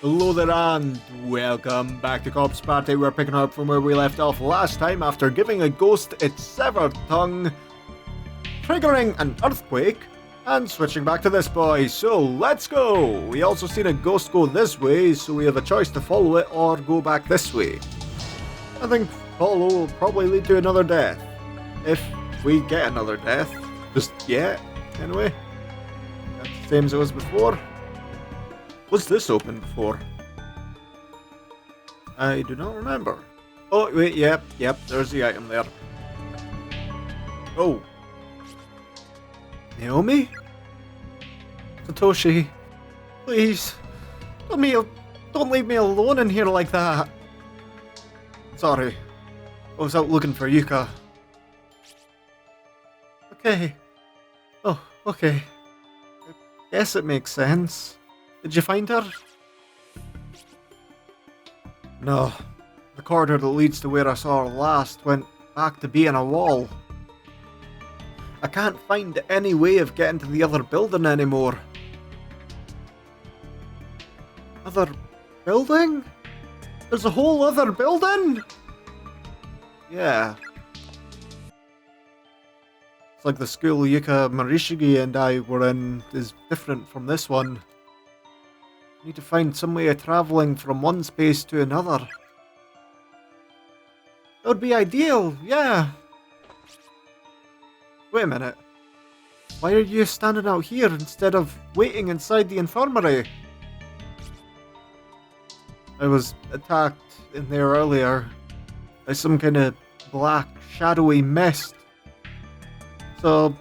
Hello there and welcome back to Corpse Party. We're picking up from where we left off last time after giving a ghost its severed tongue, triggering an earthquake, and switching back to this boy. So let's go! We also seen a ghost go this way, so we have a choice to follow it or go back this way. I think follow will probably lead to another death. If we get another death. Just yet, anyway. That's the same as it was before. Was this open before? I do not remember. Oh, wait, yep, there's the item there. Oh. Naomi? Satoshi, please, don't leave me alone in here like that. Sorry, I was out looking for Yuka. Okay. Oh, okay. I guess it makes sense. Did you find her? No. The corridor that leads to where I saw her last went back to being a wall. I can't find any way of getting to the other building anymore. Other building? There's a whole other building? Yeah. It's like the school Yuka Marishigi and I were in is different from this one. Need to find some way of travelling from one space to another. That would be ideal, yeah. Wait a minute. Why are you standing out here instead of waiting inside the infirmary? I was attacked in there earlier by some kind of black, shadowy mist. So,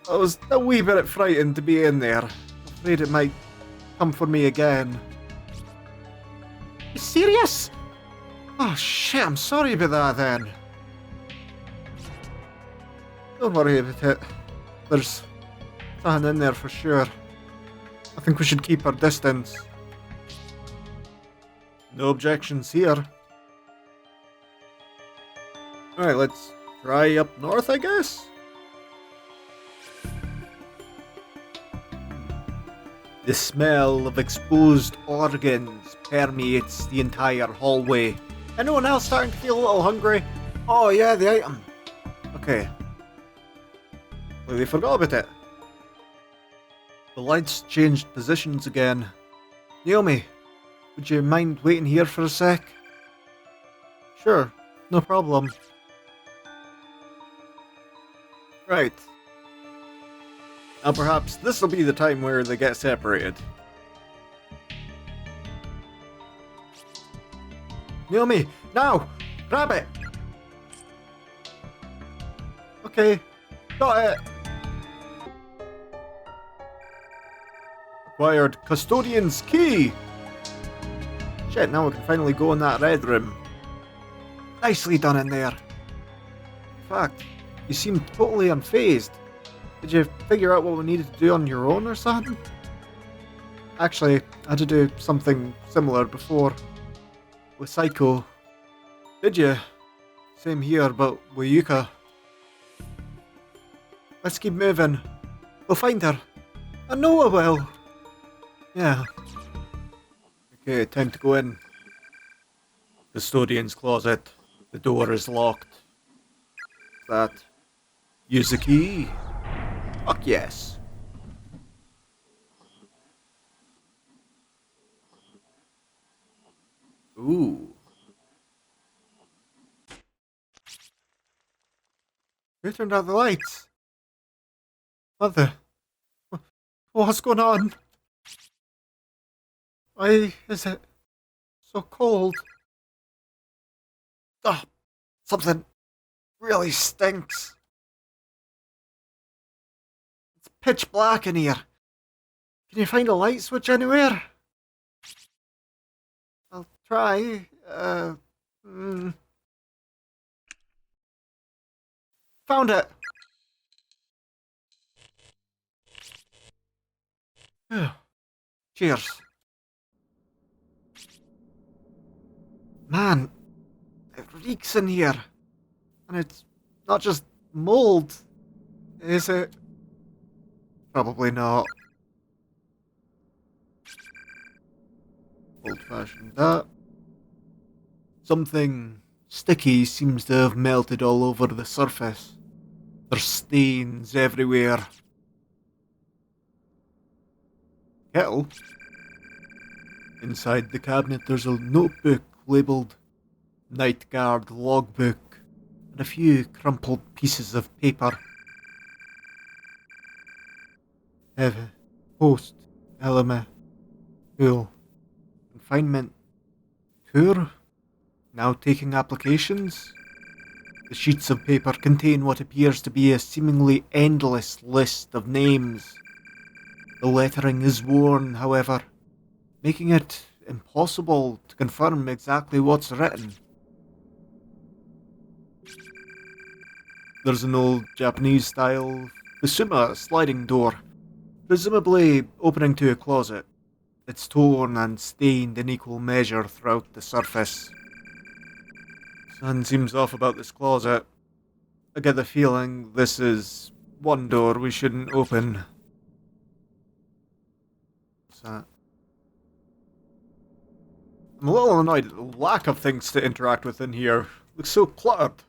I was a wee bit frightened to be in there. Afraid it might come for me again. You serious? Oh shit, I'm sorry about that then. Don't worry about it. There's something in there for sure. I think we should keep our distance. No objections here. Alright, let's try up north, I guess? The smell of exposed organs permeates the entire hallway. Anyone else starting to feel a little hungry? Oh yeah, the item. Okay. Well, we forgot about it. The lights changed positions again. Naomi, would you mind waiting here for a sec? Sure, no problem. Right. Now perhaps this will be the time where they get separated. Naomi, now! Grab it! Okay, got it! Acquired Custodian's Key! Shit, now we can finally go in that red room. Nicely done in there. In fact, you seem totally unfazed. Did you figure out what we needed to do on your own or something? Actually, I had to do something similar before. With Psycho. Did you? Same here, but with Yuka. Let's keep moving. We'll find her. I know I will. Yeah. Okay, time to go in. Custodian's closet. The door is locked. That. Use the key. Fuck yes. Ooh. Who turned out the lights? What the? What's going on? Why is it so cold? Oh, something really stinks. Pitch black in here. Can you find a light switch anywhere? I'll try. Found it. Cheers. Man, it reeks in here. And it's not just mold, is it? Probably not. Old-fashioned that. Something sticky seems to have melted all over the surface. There's stains everywhere. Kettle? Inside the cabinet there's a notebook labelled Night Guard Logbook and a few crumpled pieces of paper. Post, Elema, Pool, Confinement, Tour, now taking applications. The sheets of paper contain what appears to be a seemingly endless list of names. The lettering is worn, however, making it impossible to confirm exactly what's written. There's an old Japanese-style Fusuma sliding door, presumably opening to a closet. It's torn and stained in equal measure throughout the surface. Something seems off about this closet. I get the feeling this is one door we shouldn't open. What's that? I'm a little annoyed at the lack of things to interact with in here. Looks so cluttered.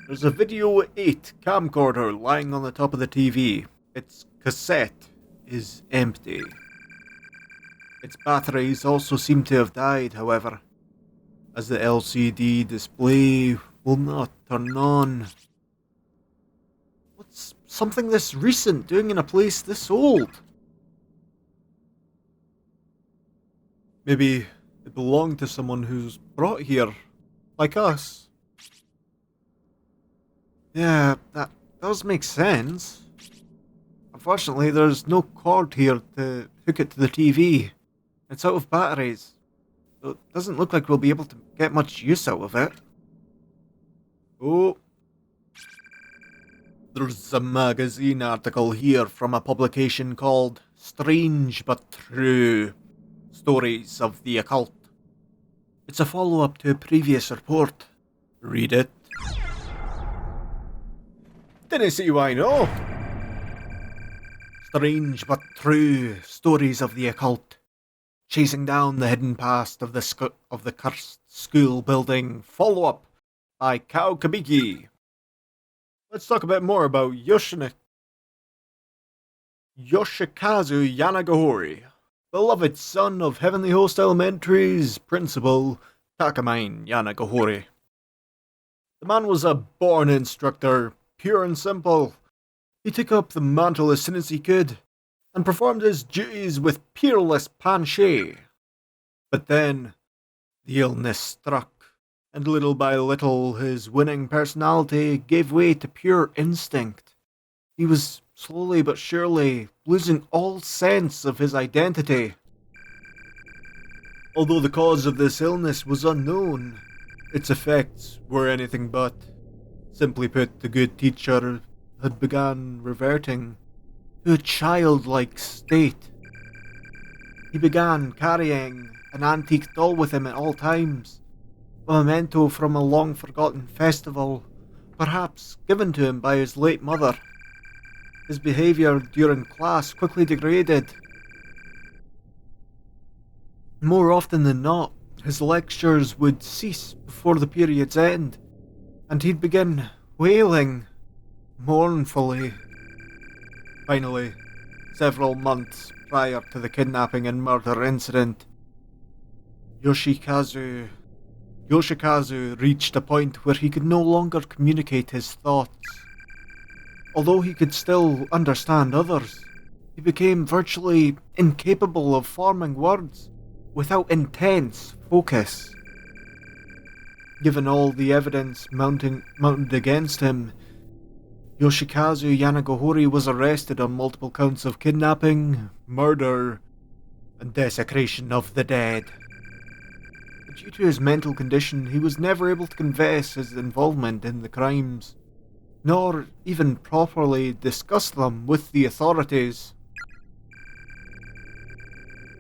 There's a Video 8 camcorder lying on the top of the TV. Its cassette is empty. Its batteries also seem to have died, however, as the LCD display will not turn on. What's something this recent doing in a place this old? Maybe it belonged to someone who's brought here, like us. Yeah, that does make sense. Unfortunately, there's no cord here to hook it to the TV. It's out of batteries, so it doesn't look like we'll be able to get much use out of it. Oh. There's a magazine article here from a publication called Strange But True: Stories of the Occult. It's a follow-up to a previous report. Read it. Didn't see why not. Strange but true stories of the occult, chasing down the hidden past of the cursed school building. Follow-up by Kao Kabiki. Let's talk a bit more about Yoshikazu Yanagihori, beloved son of Heavenly Host Elementary's principal, Takamine Yanagihori. The man was a born instructor, pure and simple. He took up the mantle as soon as he could, and performed his duties with peerless penchant. But then, the illness struck, and little by little his winning personality gave way to pure instinct. He was slowly but surely losing all sense of his identity. Although the cause of this illness was unknown, its effects were anything but. Simply put, the good teacher had begun reverting to a childlike state. He began carrying an antique doll with him at all times, a memento from a long-forgotten festival, perhaps given to him by his late mother. His behaviour during class quickly degraded. More often than not, his lectures would cease before the period's end, and he'd begin wailing mournfully. Finally, several months prior to the kidnapping and murder incident, Yoshikazu reached a point where he could no longer communicate his thoughts. Although he could still understand others, he became virtually incapable of forming words without intense focus. Given all the evidence mounted against him, Yoshikazu Yanagihori was arrested on multiple counts of kidnapping, murder, and desecration of the dead. But due to his mental condition, he was never able to confess his involvement in the crimes, nor even properly discuss them with the authorities.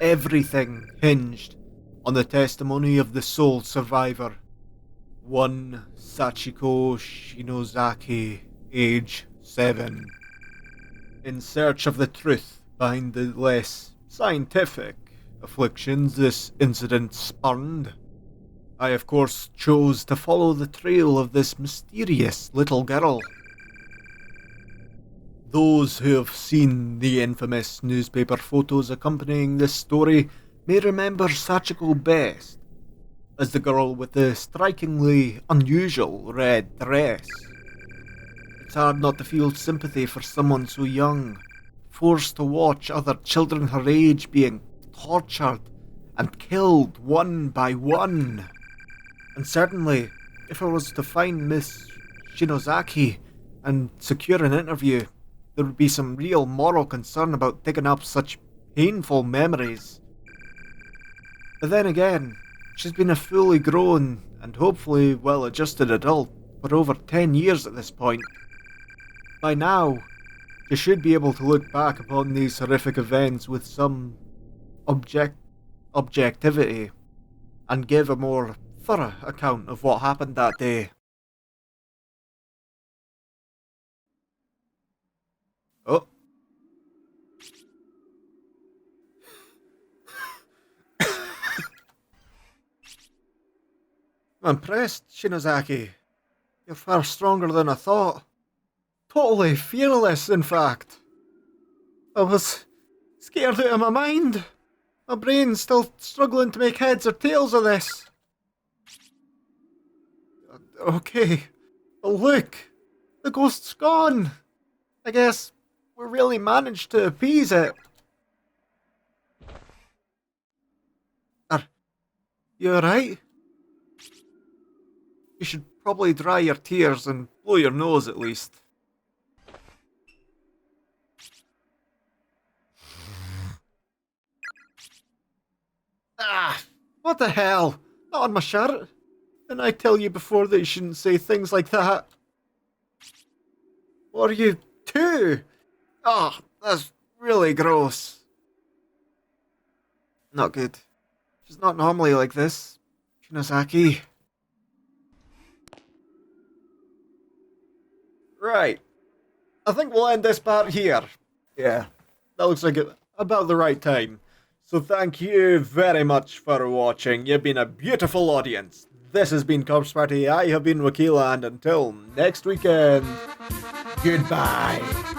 Everything hinged on the testimony of the sole survivor, one Sachiko Shinozaki, age 7. In search of the truth behind the less scientific afflictions this incident spurned, I of course chose to follow the trail of this mysterious little girl. Those who have seen the infamous newspaper photos accompanying this story may remember Sachiko best as the girl with the strikingly unusual red dress. It's hard not to feel sympathy for someone so young, forced to watch other children her age being tortured and killed one by one. And certainly, if I was to find Miss Shinozaki and secure an interview, there would be some real moral concern about digging up such painful memories. But then again, she's been a fully grown and hopefully well-adjusted adult for over 10 years at this point. By now, she should be able to look back upon these horrific events with some objectivity and give a more thorough account of what happened that day. Oh. I'm impressed, Shinozaki. You're far stronger than I thought. Totally fearless, in fact. I was scared out of my mind. My brain's still struggling to make heads or tails of this. Okay. But look, the ghost's gone. I guess we really managed to appease it. Are you alright? You should probably dry your tears and blow your nose at least. Ah! What the hell? Not on my shirt. Didn't I tell you before that you shouldn't say things like that? What are you, 2? Oh, that's really gross. Not good. She's not normally like this, Shinozaki. Right. I think we'll end this part here. Yeah, that looks like about the right time. So thank you very much for watching. You've been a beautiful audience. This has been Corpse Party. I have been Wackyla, and until next weekend, goodbye.